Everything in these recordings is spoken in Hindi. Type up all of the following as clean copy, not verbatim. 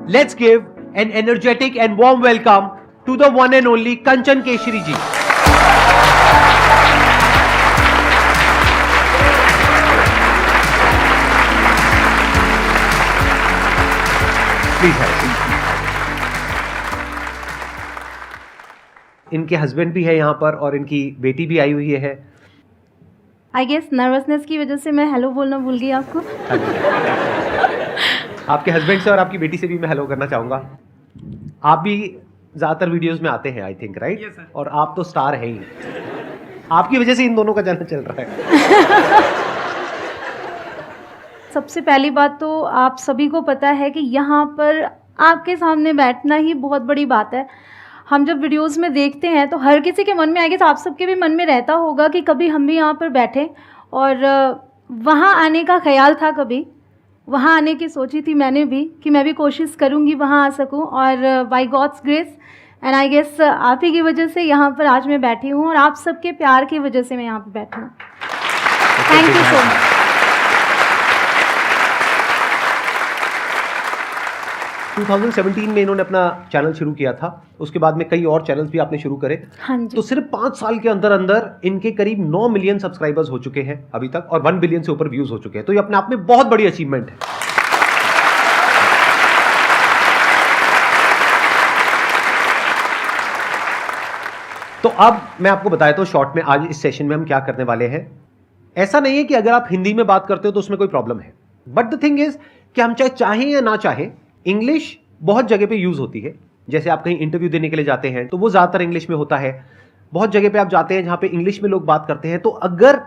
Let's give an energetic and warm welcome to the one and only Kanchan Keshri ji. Please have a seat. इनके हस्बैंड भी है यहाँ पर और इनकी बेटी भी आई हुई है। आई गेस नर्वसनेस की वजह से मैं हेलो बोलना भूल गई आपको। आपके हस्बैंड से और आपकी बेटी से भी मैं हेलो करना चाहूँगा। आप भी ज़्यादातर वीडियोस में आते हैं I think, right? Yes, sir. और आप तो स्टार हैं ही। आपकी वजह से इन दोनों का जाना चल रहा है। सबसे पहली बात तो आप सभी को पता है कि यहाँ पर आपके सामने बैठना ही बहुत बड़ी बात है। हम जब वीडियोस में देखते हैं तो हर किसी के मन में आएगा, तो आप सबके भी मन में रहता होगा कि कभी हम भी यहाँ पर बैठें, और वहाँ आने का ख्याल था, कभी वहाँ आने की सोची थी मैंने भी कि मैं भी कोशिश करूँगी वहाँ आ सकूँ, और by God's grace and I guess आप ही की वजह से यहाँ पर आज मैं बैठी हूँ, और आप सबके प्यार की वजह से मैं यहाँ पर बैठी हूँ। Thank you so much. 2017 में इन्होंने अपना चैनल शुरू किया था, उसके बाद में कई और चैनल्स भी आपने शुरू करे। हाँ जी। तो सिर्फ 5 साल के अंदर अंदर इनके करीब 9 मिलियन सब्सक्राइबर्स हो चुके हैं अभी तक, और 1 बिलियन से ऊपर व्यूज हो चुके हैं। तो ये अपने आप में बहुत बड़ी अचीवमेंट है। तो अब मैं आपको बताया तो शॉर्ट में आज इस सेशन में हम क्या करने वाले हैं। ऐसा नहीं है कि अगर आप हिंदी में बात करते हो तो उसमें कोई प्रॉब्लम है, बट द थिंग इज कि हम चाहें या ना चाहें, इंग्लिश बहुत जगह पे यूज होती है। जैसे आप कहीं इंटरव्यू देने के लिए जाते हैं तो वो ज़्यादातर इंग्लिश में होता है। बहुत जगह पे आप जाते हैं जहाँ पे इंग्लिश में लोग बात करते हैं, तो अगर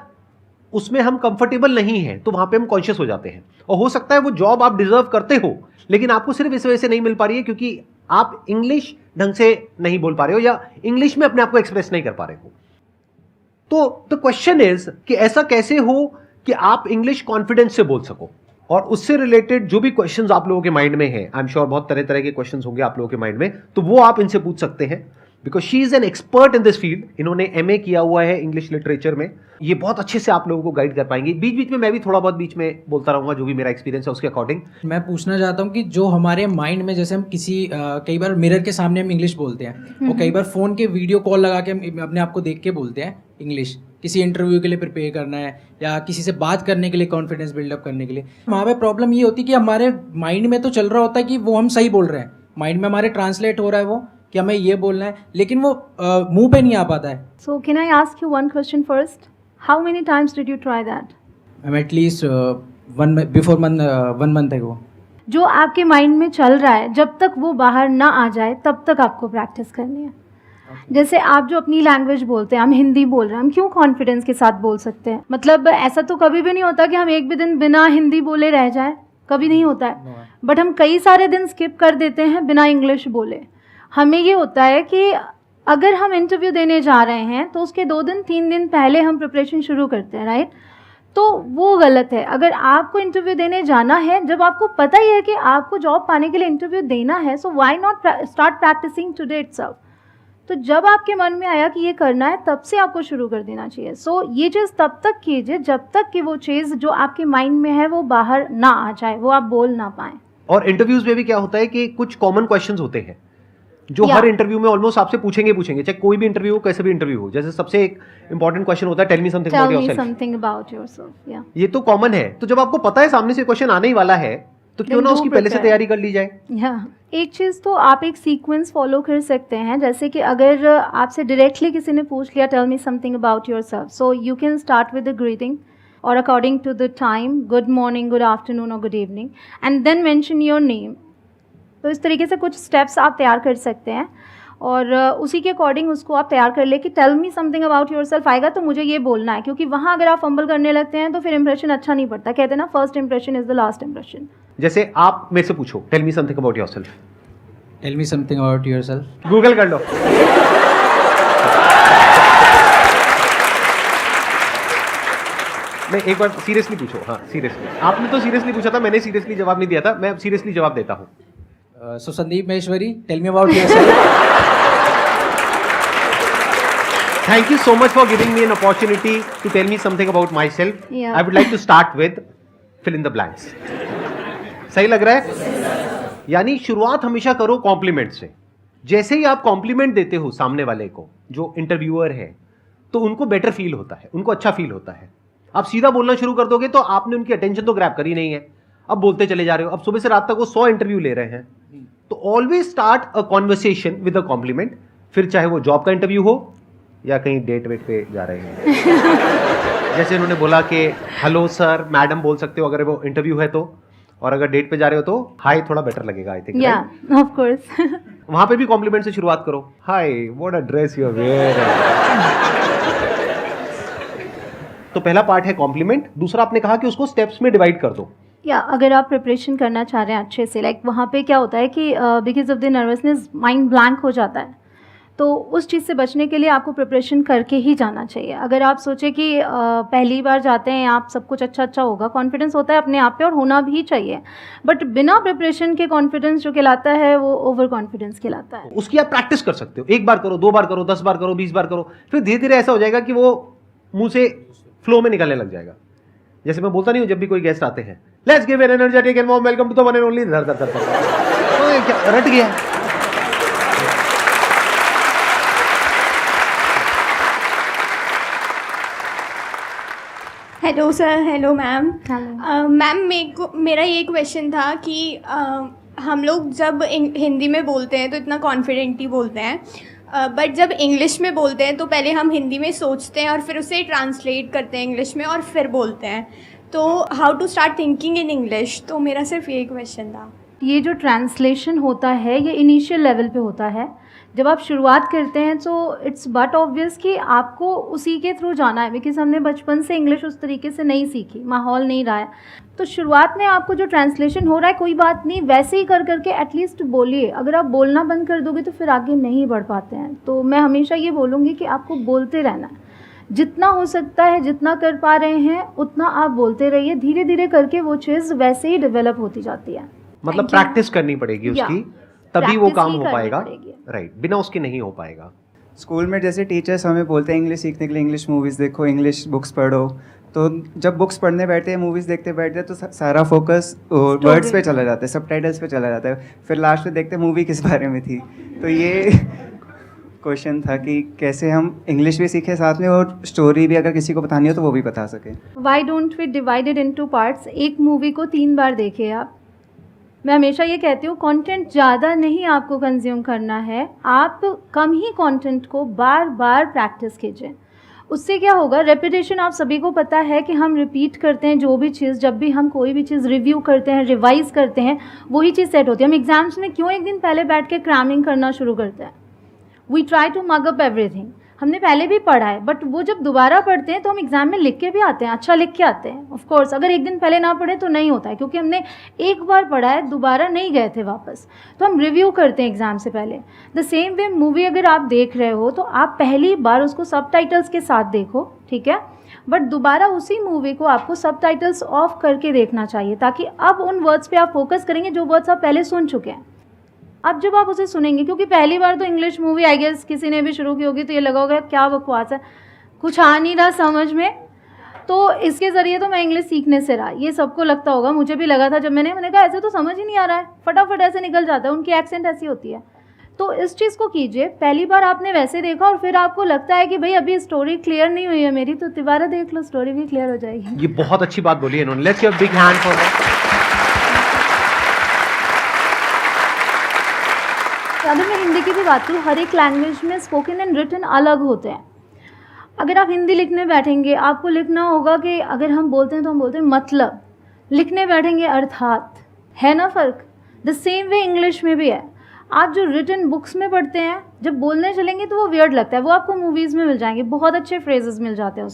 उसमें हम कंफर्टेबल नहीं हैं तो वहाँ पे हम कॉन्शियस हो जाते हैं, और हो सकता है वो जॉब आप डिजर्व करते हो, लेकिन आपको सिर्फ इस वजह से नहीं मिल पा रही है क्योंकि आप इंग्लिश ढंग से नहीं बोल पा रहे हो या इंग्लिश में अपने आप को एक्सप्रेस नहीं कर पा रहे हो। तो द क्वेश्चन इज कि ऐसा कैसे हो कि आप इंग्लिश कॉन्फिडेंस से बोल सको, और उससे रिलेटेड जो भी क्वेश्चंस आप लोगों के माइंड में हैं, आई एम श्योर बहुत तरह तरह के क्वेश्चंस होंगे आप लोगों के माइंड में, तो वो आप इनसे पूछ सकते हैं, because she is an expert in this field. इन्होंने एमए किया हुआ है इंग्लिश लिटरेचर में। ये बहुत अच्छे से आप लोगों को गाइड कर पाएंगे। बीच बीच में मैं भी थोड़ा बहुत बीच में बोलता रहूंगा, जो भी मेरा एक्सपीरियंस है उसके अकॉर्डिंग। मैं पूछना चाहता हूँ कि जो हमारे माइंड में, जैसे हम किसी कई बार मिरर के सामने हम इंग्लिश बोलते हैं, और कई बार फोन के वीडियो कॉल लगा के हम अपने आप को देख के बोलते हैं इंग्लिश, किसी इंटरव्यू के लिए प्रिपेयर करना है या किसी से बात करने के लिए, कॉन्फिडेंस बिल्डअप करने के लिए। वहाँ पे प्रॉब्लम ये होती है कि हमारे माइंड में तो चल रहा होता है कि वो हम सही बोल रहे हैं, माइंड में हमारे ट्रांसलेट हो रहा है वो कि हमें ये बोलना है, लेकिन वो मुंह पे नहीं आ पाता है। So can I ask you one question first? How many times did you try that? I'm at least one month ago. जो आपके माइंड में चल रहा है, जब तक वो बाहर ना आ जाए तब तक आपको प्रैक्टिस करनी है। जैसे आप जो अपनी लैंग्वेज बोलते हैं, हम हिंदी बोल रहे हैं, हम क्यों कॉन्फिडेंस के साथ बोल सकते हैं? मतलब ऐसा तो कभी भी नहीं होता कि हम एक भी दिन बिना हिंदी बोले रह जाए, कभी नहीं होता है। बट हम कई सारे दिन स्किप कर देते हैं बिना इंग्लिश बोले। हमें ये होता है कि अगर हम इंटरव्यू देने जा रहे हैं तो उसके 2 दिन 3 दिन पहले हम प्रिपरेशन शुरू करते हैं, राइट? तो वो गलत है। अगर आपको इंटरव्यू देने जाना है, जब आपको पता ही है कि आपको जॉब पाने के लिए इंटरव्यू देना है, so why not start practising today itself. तो जब आपके मन में आया कि ये करना है, तब से आपको शुरू कर देना चाहिए। सो ये चीज़ तब तक कीजिए जब तक कि वो चीज़ जो आपके माइंड में है वो बाहर ना आ जाए, वो आप बोल ना पाएँ। और इंटरव्यूज में भी क्या होता है कि कुछ कॉमन क्वेश्चंस होते हैं जो हर इंटरव्यू में ऑलमोस्ट आपसे पूछेंगे, चाहे कोई भी इंटरव्यू हो, कैसे भी इंटरव्यू हो। जैसे सबसे एक इंपॉर्टेंट क्वेश्चन होता है, tell me something about yourself. या ये तो कॉमन है। तो जब आपको पता है सामने से क्वेश्चन आने ही वाला है, तो क्यों ना उसकी पहले से तैयारी कर ली जाए। एक चीज़ तो आप एक सीक्वेंस फॉलो कर सकते हैं। जैसे कि अगर आपसे डायरेक्टली किसी ने पूछ लिया tell me something about yourself, so you can start with the greeting और according to the time, good morning, good afternoon और good evening, and then mention your name. तो इस तरीके से कुछ स्टेप्स आप तैयार कर सकते हैं, और उसी के अकॉर्डिंग उसको आप तैयार कर ले कि tell me something about yourself आएगा तो मुझे ये बोलना है। क्योंकि वहाँ अगर आप फंबल करने लगते हैं तो फिर इंप्रेशन अच्छा नहीं पड़ता। कहते हैं ना, first impression is the last impression. जैसे आप मेरे से पूछो tell me something about yourself. Tell me something about yourself. Google कर लो। मैं एक बार सीरियसली पूछो। हाँ सीरियसली, आपने तो सीरियसली पूछा था, मैंने सीरियसली जवाब नहीं दिया था। मैं सीरियसली जवाब देता हूँ। So Sandeep Maheshwari, tell me about yourself. Thank you so much for giving me an opportunity to tell me something about myself. Yeah. I would like to start with fill in the blanks. सही लग रहा है? यानी शुरुआत हमेशा करो कॉम्प्लीमेंट से। जैसे ही आप कॉम्प्लीमेंट देते हो सामने वाले को, जो इंटरव्यूअर है, तो उनको बेटर फील होता है, उनको अच्छा फील होता है। आप सीधा बोलना शुरू कर दोगे तो आपने उनकी अटेंशन तो ग्रैब करी नहीं है, अब बोलते चले जा रहे हो। अब सुबह से रात तक वो 100 इंटरव्यू ले रहे हैं, तो always start a conversation with a compliment. फिर चाहे वो जॉब का इंटरव्यू हो या कहीं डेट वेट पे जा रहे हैं जैसे उन्होंने बोला कि हेलो सर, मैडम बोल सकते हो अगर वो इंटरव्यू है तो, और अगर डेट पे जा रहे हो तो हाय थोड़ा बेटर लगेगा, आई थिंक। या ऑफ कोर्स। वहां पे भी कॉम्प्लीमेंट से शुरुआत करो, hi what a dress you are wearing. तो पहला पार्ट है कॉम्प्लीमेंट। दूसरा आपने कहा कि उसको स्टेप्स में डिवाइड कर दो। या अगर आप प्रिपरेशन करना चाह रहे हैं अच्छे से, लाइक वहाँ पे क्या होता है कि because of the nervousness mind blank हो जाता है, तो उस चीज़ से बचने के लिए आपको प्रिपरेशन करके ही जाना चाहिए। अगर आप सोचें कि पहली बार जाते हैं आप, सब कुछ अच्छा होगा, कॉन्फिडेंस होता है अपने आप पे और होना भी चाहिए, बट बिना प्रिपरेशन के कॉन्फिडेंस जो कहलाता है वो ओवर कॉन्फिडेंस कहलाता है। उसकी आप प्रैक्टिस कर सकते हो, 1 बार करो, 2 बार करो, 10 बार करो, 20 बार करो, फिर धीरे धीरे ऐसा हो जाएगा कि वो मुंह से फ्लो में निकलने लग जाएगा। जैसे मैं बोलता नहीं हूँ जब भी कोई गेस्ट आते हैं, let's give an energetic and warm welcome to the one and only, धर धर धर, तो ये क्या रट गया। Hello sir, hello ma'am. Hello. Ma'am मेरा ये क्वेश्चन था कि हम लोग जब हिंदी में बोलते हैं तो इतना कॉन्फिडेंट ही बोलते हैं, बट जब इंग्लिश में बोलते हैं तो पहले हम हिंदी में सोचते हैं और फिर उसे ट्रांसलेट करते हैं इंग्लिश में और फिर बोलते हैं। तो how to start thinking in English, तो मेरा सिर्फ यही क्वेश्चन था। ये जो ट्रांसलेशन होता है ये इनिशियल लेवल पे होता है। जब आप शुरुआत करते हैं तो इट्स बट ऑब्वियस कि आपको उसी के थ्रू जाना है, बिकॉज हमने बचपन से इंग्लिश उस तरीके से नहीं सीखी, माहौल नहीं रहा है। तो शुरुआत में आपको जो ट्रांसलेशन हो रहा है कोई बात नहीं, वैसे ही कर करके एटलीस्ट बोलिए। अगर आप बोलना बंद कर दोगे तो फिर आगे नहीं बढ़ पाते हैं। तो मैं हमेशा ये बोलूँगी कि आपको बोलते रहना है, जितना हो सकता है, जितना कर पा रहे हैं उतना आप बोलते रहिए। धीरे धीरे करके वो चीज़ वैसे ही डेवलप होती जाती है। मतलब प्रैक्टिस करनी पड़ेगी उसकी, तभी वो काम हो पाएगा, राइट, बिना उसके नहीं हो पाएगा। स्कूल में जैसे टीचर्स हमें बोलते हैं इंग्लिश सीखने के लिए इंग्लिश मूवीज़ देखो, इंग्लिश बुक्स पढ़ो, तो जब बुक्स पढ़ने बैठते हैं, मूवीज़ देखते बैठते हैं, तो सारा फोकस वर्ड्स पे चला जाता है, सबटाइटल्स पे चला जाता है, फिर लास्ट में देखते हैं मूवी किस बारे में थी। तो ये क्वेश्चन था कि कैसे हम इंग्लिश भी सीखें साथ में और स्टोरी भी अगर किसी को बतानी हो तो वो भी बता सकें। Why don't we divided into parts. एक मूवी को 3 बार देखिए आप। मैं हमेशा ये कहती हूँ कंटेंट ज़्यादा नहीं आपको कंज्यूम करना है, आप कम ही कंटेंट को बार बार प्रैक्टिस कीजिए। उससे क्या होगा, रेपिटेशन आप सभी को पता है कि हम रिपीट करते हैं जो भी चीज़, जब भी हम कोई भी चीज़ रिव्यू करते हैं, रिवाइज करते हैं, वही चीज़ सेट होती है। हम एग्जाम्स में क्यों एक दिन पहले बैठ के क्रैमिंग करना शुरू करते हैं? We try to mug up everything. हमने पहले भी पढ़ा है, बट वो जब दोबारा पढ़ते हैं तो हम एग्ज़ाम में लिख के भी आते हैं, अच्छा लिख के आते हैं। ऑफ कोर्स अगर एक दिन पहले ना पढ़े तो नहीं होता है, क्योंकि हमने एक बार पढ़ा है, दोबारा नहीं गए थे वापस। तो हम रिव्यू करते हैं एग्ज़ाम से पहले। द सेम वे मूवी अगर आप देख रहे हो तो आप पहली बार उसको सबटाइटल्स के साथ देखो, ठीक है, बट दोबारा उसी मूवी को आपको सबटाइटल्स ऑफ करके देखना चाहिए, ताकि अब उन वर्ड्स पे आप फोकस करेंगे जो वर्ड्स आप पहले सुन चुके हैं। अब जब आप उसे सुनेंगे, क्योंकि पहली बार तो इंग्लिश मूवी आई गेस किसी ने भी शुरू की होगी तो ये लगा होगा क्या बकवास है, कुछ आ नहीं रहा समझ में। तो इसके ज़रिए तो मैं इंग्लिश सीखने से रहा, ये सबको लगता होगा, मुझे भी लगा था जब मैंने कहा ऐसे तो समझ ही नहीं आ रहा है, फटाफट ऐसे निकल जाता है, उनकी एक्सेंट ऐसी होती है। तो इस चीज़ को कीजिए, पहली बार आपने वैसे देखा और फिर आपको लगता है कि भाई अभी स्टोरी क्लियर नहीं हुई है मेरी, तो दोबारा देख लो, स्टोरी भी क्लियर हो जाएगी। ये बहुत अच्छी बात बोली है इन्होंने, let's give a big hand for that. अगर मैं हिंदी की भी बात करूँ, हर एक लैंग्वेज में स्पोकन एंड रिटन अलग होते हैं। अगर आप हिंदी लिखने बैठेंगे, आपको लिखना होगा कि अगर हम बोलते हैं तो हम बोलते हैं मतलब, लिखने बैठेंगे अर्थात, है ना फ़र्क। द सेम वे इंग्लिश में भी है। आप जो रिटन बुक्स में पढ़ते हैं, जब बोलने चलेंगे तो वो वियर्ड लगता है, वो आपको मूवीज़ में मिल जाएंगे, बहुत अच्छे फ्रेजेस मिल जाते हैं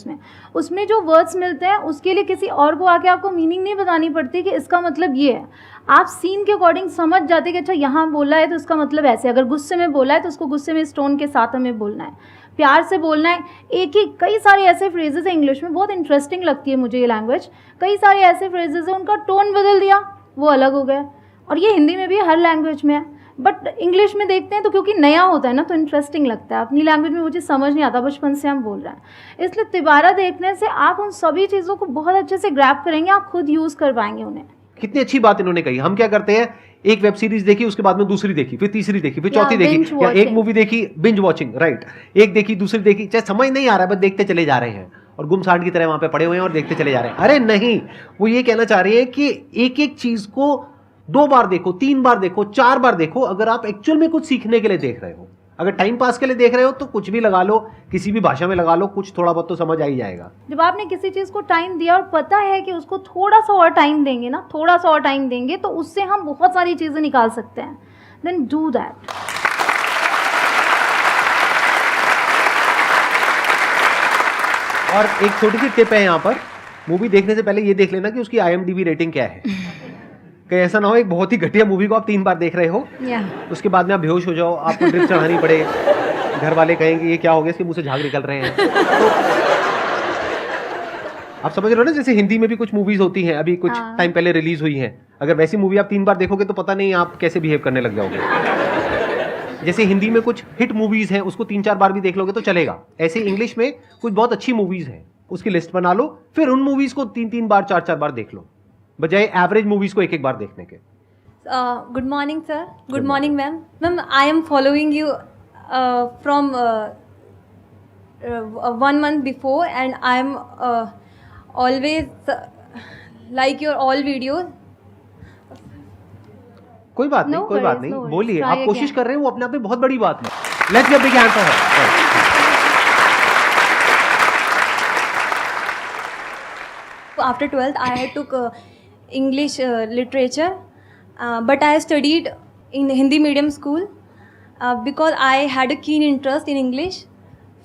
उसमें जो वर्ड्स मिलते हैं उसके लिए किसी और को आके आपको मीनिंग नहीं बतानी पड़ती कि इसका मतलब ये है। आप सीन के अकॉर्डिंग समझ जाते कि अच्छा यहाँ बोला है तो इसका मतलब ऐसे, अगर गुस्से में बोला है तो उसको गुस्से में इस टोन के साथ हमें बोलना है, प्यार से बोलना है। एक ही कई सारे ऐसे फ्रेजेस हैं इंग्लिश में, बहुत इंटरेस्टिंग लगती है मुझे ये लैंग्वेज। कई सारे ऐसे फ्रेजेस हैं उनका टोन बदल दिया, वो अलग हो गया। और ये हिंदी में भी हर लैंग्वेज में है, बट इंग्लिश में देखते हैं तो क्योंकि नया होता है ना तो इंटरेस्टिंग लगता है। अपनी लैंग्वेज में मुझे समझ नहीं आता, बचपन से हम बोल रहे हैं, इसलिए तिबारा देखने से आप उन सभी चीज़ों को बहुत अच्छे से ग्रैब करेंगे, आप खुद यूज़ कर पाएंगे उन्हें। कितनी अच्छी बात इन्होंने कही। हम क्या करते हैं, एक वेब सीरीज देखी, उसके बाद में दूसरी देखी, फिर तीसरी देखी, फिर या चौथी देखी, binge या एक watching. मूवी देखी, बिंज वॉचिंग, राइट, एक देखी दूसरी देखी, चाहे समझ नहीं आ रहा है बस देखते चले जा रहे हैं और गुमसांड की तरह वहां पे पड़े हुए हैं और देखते चले जा रहे हैं। अरे नहीं, वो ये कहना चाह रही है कि एक एक चीज को 2 बार देखो, 3 बार देखो, 4 बार देखो, अगर आप एक्चुअल में कुछ सीखने के लिए देख रहे हो। अगर टाइम पास के लिए देख रहे हो तो कुछ भी लगा लो, किसी भी भाषा में लगा लो, कुछ थोड़ा बहुत तो समझ आ ही जाएगा। जब आपने किसी चीज़ को टाइम दिया और पता है कि उसको थोड़ा सा और टाइम देंगे ना, थोड़ा सा और टाइम देंगे तो उससे हम बहुत सारी चीज़ें निकाल सकते हैं, देन डू दैट। और एक छोटी सी टिप है यहाँ पर, मूवी देखने से पहले ये देख लेना कि उसकी IMDb रेटिंग क्या है। कहीं ऐसा ना हो एक बहुत ही घटिया मूवी को आप 3 बार देख रहे हो, उसके बाद में आप बेहोश हो जाओ, आपको ड्रिप चढ़ानी पड़े, घर वाले कहेंगे ये क्या हो गया, इसके मुंह से झाग निकल रहे हैं। तो आप समझ रहे हो ना, जैसे हिंदी में भी कुछ मूवीज होती हैं, अभी कुछ हाँ। टाइम पहले रिलीज हुई हैं, अगर वैसी मूवी आप 3 बार देखोगे तो पता नहीं आप कैसे बिहेव करने लग जाओगे। जैसे हिंदी में कुछ हिट मूवीज हैं, उसको 3-4 बार भी देख लोगे तो चलेगा। ऐसे इंग्लिश में कुछ बहुत अच्छी मूवीज हैं, उसकी लिस्ट बना लो, फिर उन मूवीज को 3-3 बार 4-4 बार देख लो, बजाय एवरेज मूवीज को 1-1 बार देखने के। Good morning, sir. Good morning, ma'am. Ma'am, I am following you from 1 month before, and I am always like your all videos. कोई बात नहीं, No कोई बात worries, नहीं, no worries. बोलिए, Try आप कोशिश again. कर रहे हैं, वो अपने आप में बहुत बड़ी बात है। Let's give big hand for her. After 12th, I took English literature, but I studied in Hindi medium school because I had a keen interest in English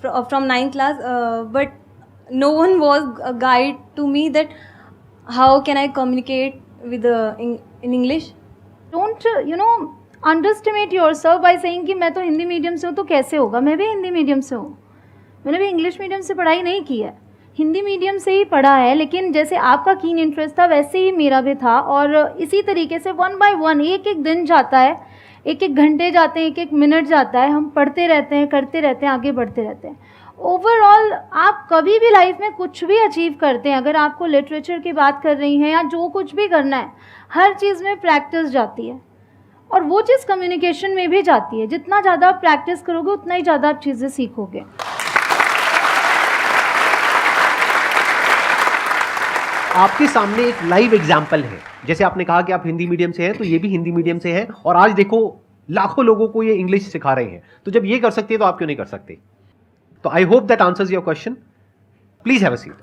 from 9th class. But no one was a guide to me that how can I communicate with in English. Don't underestimate yourself by saying कि मैं तो हिंदी मीडियम से हूँ तो कैसे होगा। मैं भी हिंदी मीडियम से हूँ, मैंने भी इंग्लिश मीडियम से पढ़ाई नहीं की है, हिंदी मीडियम से ही पढ़ा है। लेकिन जैसे आपका कीन इंटरेस्ट था वैसे ही मेरा भी था, और इसी तरीके से 1 by 1 एक दिन जाता है, 1 घंटे जाते हैं, 1 मिनट जाता है, हम पढ़ते रहते हैं, करते रहते हैं, आगे बढ़ते रहते हैं। ओवरऑल आप कभी भी लाइफ में कुछ भी अचीव करते हैं, अगर आपको लिटरेचर की बात कर रही हैं या जो कुछ भी करना है, हर चीज़ में प्रैक्टिस जाती है, और वो चीज़ कम्युनिकेशन में भी जाती है। जितना ज़्यादा आप प्रैक्टिस करोगे उतना ही ज़्यादा आप चीज़ें सीखोगे। आपके सामने एक लाइव एग्जाम्पल है, जैसे आपने कहा कि आप हिंदी मीडियम से हैं, तो ये भी हिंदी मीडियम से हैं, और आज देखो लाखों लोगों को ये इंग्लिश सिखा रहे हैं। तो जब ये कर सकती है तो आप क्यों नहीं कर सकते? तो I hope that answers your question. Please have a seat.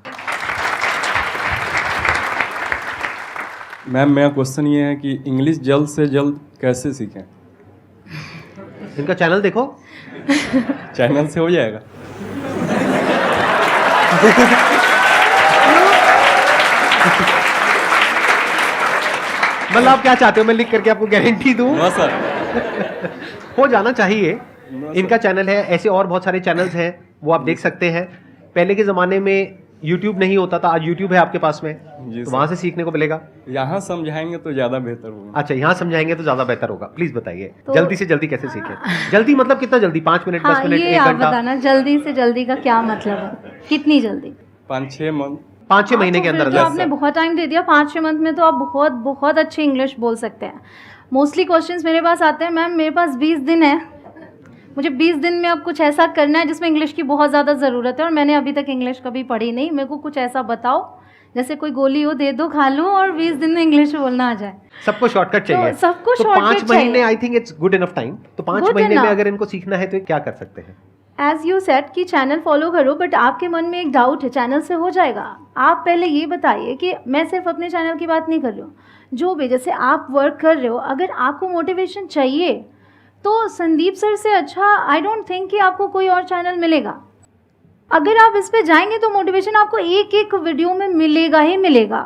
Ma'am, मेरा क्वेश्चन ये है कि इंग्लिश जल्द से जल्द कैसे सीखें? इनका चैनल देखो। चैनल से हो जाएगा? मतलब आप क्या चाहते हो, मैं लिख करके आपको गारंटी दूं? हाँ सर। हो जाना चाहिए। इनका चैनल है, ऐसे और बहुत सारे चैनल्स हैं, वो आप देख सकते हैं। पहले के ज़माने में YouTube नहीं होता था, आज YouTube है आपके पास में, तो वहाँ से सीखने को मिलेगा। यहाँ समझाएंगे तो ज़्यादा बेहतर होगा। अच्छा, यहाँ समझाएंगे तो ज़्यादा बेहतर होगा। प्लीज़ बताइए, तो- जल्दी से जल्दी कैसे सीखें? जल्दी मतलब कितना जल्दी? 5 मिनट, 10 हाँ, मिनट, ये 1 आप घंटा? बताना, जल्दी से जल्दी का क्या मतलब है, कितनी जल्दी? 5-6 मंथ। 5-6 महीने के तो अंदर फिर तो अंदर। आपने बहुत टाइम दे दिया। 5-6 मंथ में तो आप बहुत बहुत अच्छी इंग्लिश बोल सकते हैं। मोस्टली क्वेश्चंस मेरे पास आते हैं, मैम मेरे पास 20 दिन है, मुझे 20 दिन में अब कुछ ऐसा करना है जिसमें इंग्लिश की बहुत ज़्यादा ज़रूरत है, और मैंने अभी तक इंग्लिश कभी पढ़ी नहीं, मेरे को कुछ ऐसा बताओ जैसे कोई गोली हो, दे दो, खा लूँ और 20 दिन में इंग्लिश बोलना आ जाए। सबको शॉर्टकट चाहिए। तो सबको तो शॉर्टकट 5 महीने चाहिए। I think it's good enough time. तो 5 Good महीने में enough। अगर इनको सीखना है तो ये क्या कर सकते हैं? एज़ यू सेड कि चैनल फॉलो करो, बट आपके मन में एक डाउट है, चैनल से हो जाएगा? आप पहले ये बताइए कि मैं सिर्फ अपने चैनल की बात नहीं कर रही हूँ, जो भी जैसे आप वर्क कर रहे हो, अगर आपको मोटिवेशन चाहिए तो संदीप सर से अच्छा आई डोंट थिंक कि आपको कोई और चैनल मिलेगा। अगर आप इस पे जाएंगे तो मोटिवेशन आपको एक एक वीडियो में मिलेगा ही मिलेगा।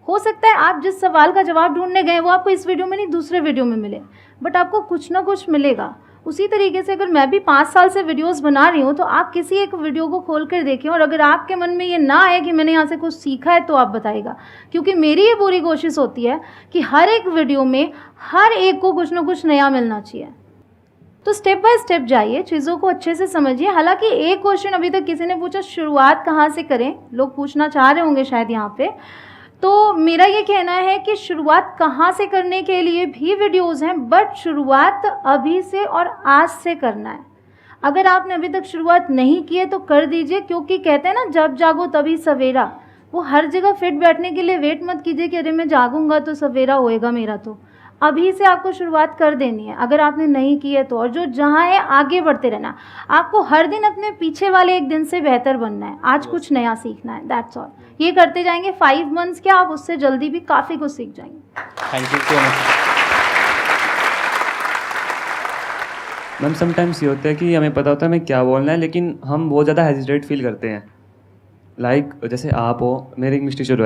हो सकता है आप जिस सवाल का जवाब ढूंढने गए वो आपको इस वीडियो में नहीं दूसरे वीडियो में मिले, बट आपको कुछ ना कुछ मिलेगा। उसी तरीके से अगर मैं भी 5 साल से वीडियोस बना रही हूँ तो आप किसी एक वीडियो को खोल कर देखें, और अगर आपके मन में ये ना आए कि मैंने यहाँ से कुछ सीखा है तो आप बताइएगा, क्योंकि मेरी ये पूरी कोशिश होती है कि हर एक वीडियो में हर एक को कुछ ना कुछ नया मिलना चाहिए। तो स्टेप बाय स्टेप जाइए, चीज़ों को अच्छे से समझिए। हालांकि एक क्वेश्चन अभी तक किसी ने पूछा, शुरुआत कहाँ से करें, लोग पूछना चाह रहे होंगे शायद यहाँ पे। तो मेरा ये कहना है कि शुरुआत कहाँ से करने के लिए भी वीडियोस हैं, बट शुरुआत अभी से और आज से करना है। अगर आपने अभी तक शुरुआत नहीं की है तो कर दीजिए, क्योंकि कहते हैं ना जब जागो तभी सवेरा। वो हर जगह फिट बैठने के लिए वेट मत कीजिए कि अरे मैं जागूंगा तो सवेरा होएगा मेरा। तो अभी से आपको शुरुआत कर देनी है अगर आपने नहीं की है तो। और जो जहाँ है आगे बढ़ते रहना। आपको हर दिन अपने पीछे वाले एक दिन से बेहतर बनना है, आज कुछ नया सीखना है, दैट्स ऑल। ये करते जाएंगे 5 मंथ्स क्या, आप उससे जल्दी भी काफ़ी कुछ सीख जाएंगे। Thank you so much. Ma'am sometimes ये होता है कि हमें पता होता है हमें क्या बोलना है, लेकिन हम बहुत ज़्यादा हेजिटेट फील करते हैं। लाइक जैसे आप हो, मेरे इंग्लिश टीचर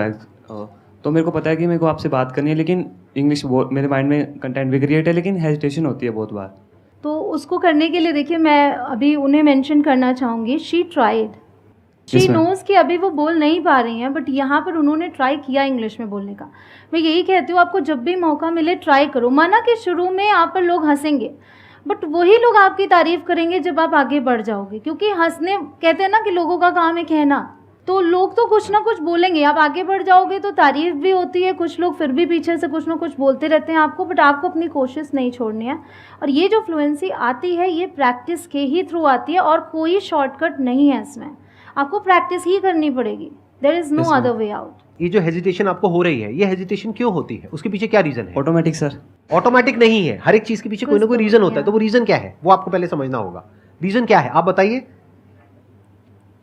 हो, तो मेरे को पता है कि मेरे को आपसे बात करनी है, लेकिन इंग्लिश मेरे माइंड में कंटेंट भी क्रिएट है, लेकिन हेजिटेशन होती है बहुत बार। तो उसको करने के लिए देखिए मैं अभी उन्हें मेंशन करना चाहूँगी, she tried, she Yes, ma'am. Knows कि अभी वो बोल नहीं पा रही हैं, बट यहाँ पर उन्होंने ट्राई किया इंग्लिश में बोलने का। मैं यही कहती हूँ आपको जब भी मौका मिले ट्राई करो। माना कि शुरू में आप पर लोग हंसेंगे, बट वही लोग आपकी तारीफ़ करेंगे जब आप आगे बढ़ जाओगे, क्योंकि हंसने कहते हैं ना कि लोगों का काम है कहना, तो लोग तो कुछ ना कुछ बोलेंगे। आप आगे बढ़ जाओगे तो तारीफ़ भी होती है, कुछ लोग फिर भी पीछे से कुछ ना कुछ बोलते रहते हैं आपको, बट आपको अपनी कोशिश नहीं छोड़नी है। और ये जो फ्लुएंसी आती है ये प्रैक्टिस के ही थ्रू आती है, और कोई शॉर्टकट नहीं है इसमें, आपको प्रैक्टिस ही करनी पड़ेगी। There is no other way out. ये जो हेजिटेशन आपको हो रही है, ये हेजिटेशन क्यों होती है, उसके पीछे क्या रीजन है? Automatic sir. ऑटोमेटिक नहीं है, हर एक चीज के पीछे कोई ना कोई कुछ तो रीजन होता है। होता है। तो वो रीजन क्या है वो आपको पहले समझना होगा। रीजन क्या है आप बताइए,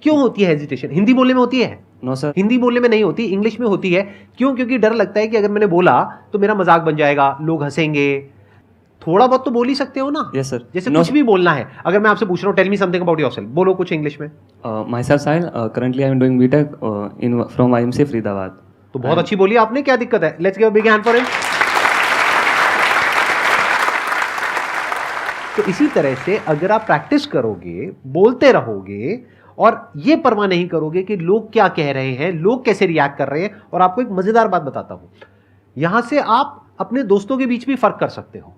क्यों होती है हेजिटेशन? हिंदी बोलने में होती है? No sir. हिंदी बोलने में नहीं होती, इंग्लिश में होती है। क्यों? क्योंकि डर लगता है कि अगर मैंने बोला तो मेरा मजाक बन जाएगा, लोग हंसेंगे। थोड़ा बहुत तो बोल ही सकते हो ना। Yes sir. जैसे कुछ भी बोलना है, अगर मैं आपसे पूछ रहा हूँ tell me something about yourself, बोलो कुछ इंग्लिश में। Myself Sahil, currently I am doing BTech in from IMC Faridabad. तो बहुत अच्छी बोली आपने, क्या दिक्कत है? Let's give a big hand for him. तो इसी तरह से अगर आप प्रैक्टिस करोगे, बोलते रहोगे और ये परवाह नहीं करोगे कि लोग क्या कह रहे हैं, लोग कैसे रिएक्ट कर रहे हैं। और आपको एक मजेदार बात बताता हूं, यहां से आप अपने दोस्तों के बीच भी फर्क कर सकते हो।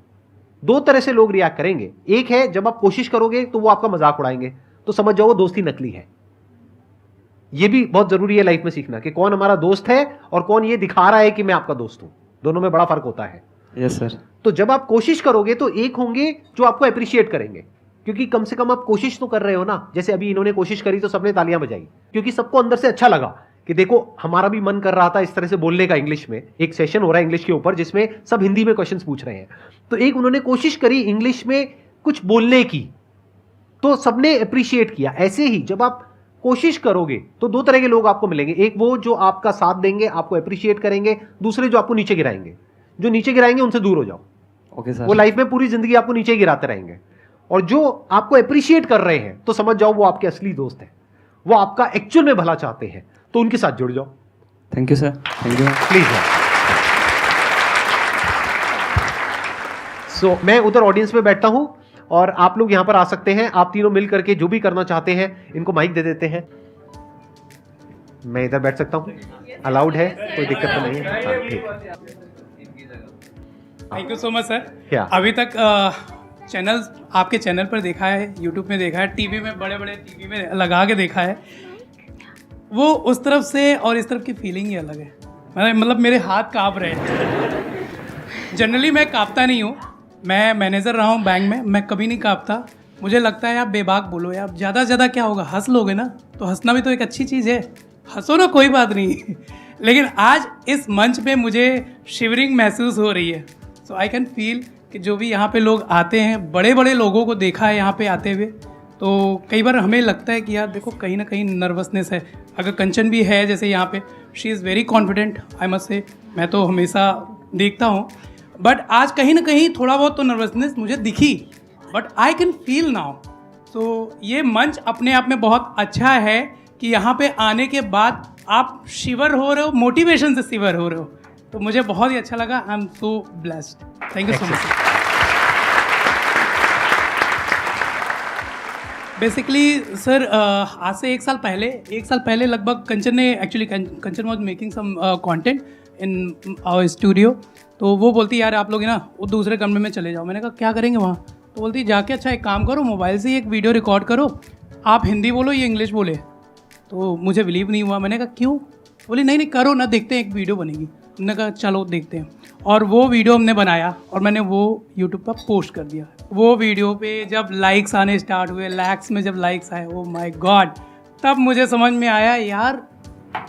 2 तरह से लोग रिएक्ट करेंगे। एक है जब आप कोशिश करोगे तो वो आपका मजाक उड़ाएंगे, तो समझ जाओ वो दोस्ती नकली है। ये भी बहुत जरूरी है लाइफ में सीखना कि कौन हमारा दोस्त है और कौन ये दिखा रहा है कि मैं आपका दोस्त हूं। दोनों में बड़ा फर्क होता है। Yes sir. तो जब आप कोशिश करोगे तो एक होंगे जो आपको अप्रिशिएट करेंगे, क्योंकि कम से कम आप कोशिश तो कर रहे हो ना। जैसे अभी इन्होंने कोशिश करी तो सबने तालियां बजाई, क्योंकि सबको अंदर से अच्छा लगा कि देखो हमारा भी मन कर रहा था इस तरह से बोलने का इंग्लिश में। एक सेशन हो रहा है इंग्लिश के ऊपर जिसमें सब हिंदी में क्वेश्चंस पूछ रहे हैं, तो एक उन्होंने कोशिश करी इंग्लिश में कुछ बोलने की, तो सबने अप्रिशिएट किया। ऐसे ही जब आप कोशिश करोगे तो 2 तरह के लोग आपको मिलेंगे। एक वो जो आपका साथ देंगे, आपको अप्रिशिएट करेंगे। दूसरे जो आपको नीचे गिराएंगे। जो नीचे गिराएंगे उनसे दूर हो जाओ। Okay sir. वो लाइफ में पूरी जिंदगी आपको नीचे गिराते रहेंगे। और जो आपको अप्रिशिएट कर रहे हैं तो समझ जाओ वो आपके असली दोस्त हैं, वो आपका एक्चुअल में भला चाहते हैं, तो उनके साथ जुड़ जाओ। Thank you sir. Thank you. Please. So मैं उधर ऑडियंस में बैठता हूं और आप लोग यहां पर आ सकते हैं। आप तीनों मिल करके जो भी करना चाहते हैं, इनको माइक दे देते हैं। मैं इधर बैठ सकता हूं? अलाउड है, कोई दिक्कत तो नहीं है? हाँ, ठीक। Thank you so much sir. क्या? अभी तक चैनल आपके चैनल पर देखा है, यूट्यूब में देखा है, टीवी में बड़े बड़े टीवी में लगा के देखा है। वो उस तरफ से और इस तरफ की फीलिंग ही अलग है। मतलब मेरे हाथ काँप रहे हैं। जनरली मैं काँपता नहीं हूँ, मैं मैनेजर रहा हूँ बैंक में, मैं कभी नहीं काँपता। मुझे लगता है आप बेबाक बोलो यार, ज़्यादा से ज़्यादा क्या होगा, हंस लोगे ना, तो हंसना भी तो एक अच्छी चीज़ है, हंसो ना, कोई बात नहीं। लेकिन आज इस मंच पे मुझे शिवरिंग महसूस हो रही है। सो आई कैन फील कि जो भी यहाँ पे लोग आते हैं, बड़े बड़े लोगों को देखा है यहाँ पे आते हुए, तो कई बार हमें लगता है कि यार देखो कहीं ना कहीं नर्वसनेस है। अगर कंचन भी है जैसे यहाँ पे, she is very confident, I must say, मैं तो हमेशा देखता हूँ, बट आज कहीं ना कहीं थोड़ा बहुत तो नर्वसनेस मुझे दिखी, but I can feel now. तो ये मंच अपने आप में बहुत अच्छा है कि यहाँ पे आने के बाद आप शिवर हो रहे हो, मोटिवेशन से शिवर हो रहे हो, तो मुझे बहुत ही अच्छा लगा। I am so blessed. Thank you so much. Basically sir आज से 1 साल पहले लगभग कंचन ने, actually Kanchan was making some content in our studio, तो वो बोलती यार आप लोग ना वो दूसरे कमरे में चले जाओ। मैंने कहा क्या करेंगे वहाँ? तो बोलती जाके अच्छा एक काम करो, मोबाइल से ही एक वीडियो रिकॉर्ड करो, आप हिंदी बोलो ये इंग्लिश बोले। तो मुझे बिलीव नहीं हुआ। मैंने कहा क्यों? बोली नहीं नहीं करो ना, देखते हैं, एक वीडियो बनेगी। हमने कहा चलो देखते हैं, और वो वीडियो हमने बनाया और मैंने वो यूट्यूब पर पोस्ट कर दिया। वो वीडियो पे जब लाइक्स आने स्टार्ट हुए, लैक्स में जब लाइक्स आए, ओ माय गॉड, तब मुझे समझ में आया यार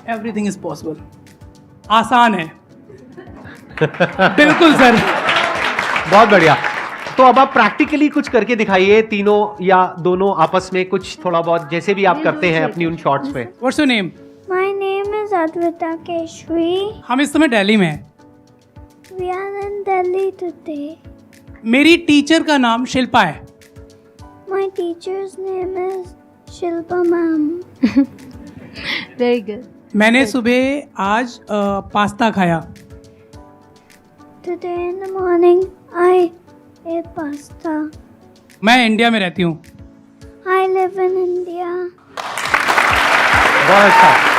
एवरीथिंग इज पॉसिबल, आसान है। बिल्कुल सर। बहुत बढ़िया। तो अब आप प्रैक्टिकली कुछ करके दिखाइए, तीनों या दोनों आपस में कुछ थोड़ा बहुत, जैसे भी आप करते हैं अपनी उन शॉर्ट्स में। What's your name? My name is Advita Keshri. हम इस समय दिल्ली में हैं। We are in Delhi today. मेरी टीचर का नाम शिल्पा है। My teacher's name is Shilpa ma'am. Very good. मैंने सुबह आज पास्ता खाया। Today in the morning, I ate pasta. मैं इंडिया में रहती हूँ। I live in India. बहुत अच्छा।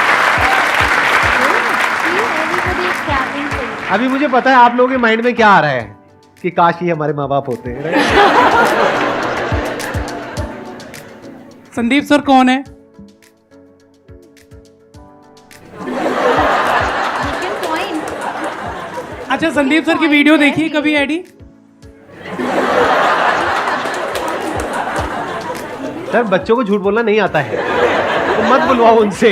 अभी मुझे पता है आप लोगों के माइंड में क्या आ रहा है कि काश ये हमारे माँ बाप होते हैं। संदीप सर कौन है? अच्छा, संदीप सर की वीडियो देखी कभी एडी? सर बच्चों को झूठ बोलना नहीं आता है, तो मत बुलवाओ उनसे।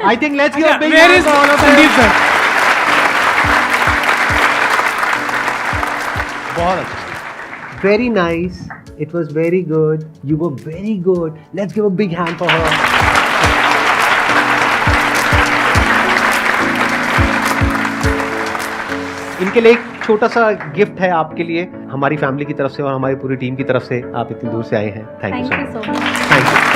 I think let's give a big where is Sandeep sir? बहुत अच्छा, very nice, it was very good, you were very good, let's give a big hand for her. इनके लिए एक छोटा सा गिफ्ट है आपके लिए, हमारी फैमिली की तरफ से और हमारी पूरी टीम की तरफ से। आप इतनी दूर से आए हैं, thank you so much. Thank you.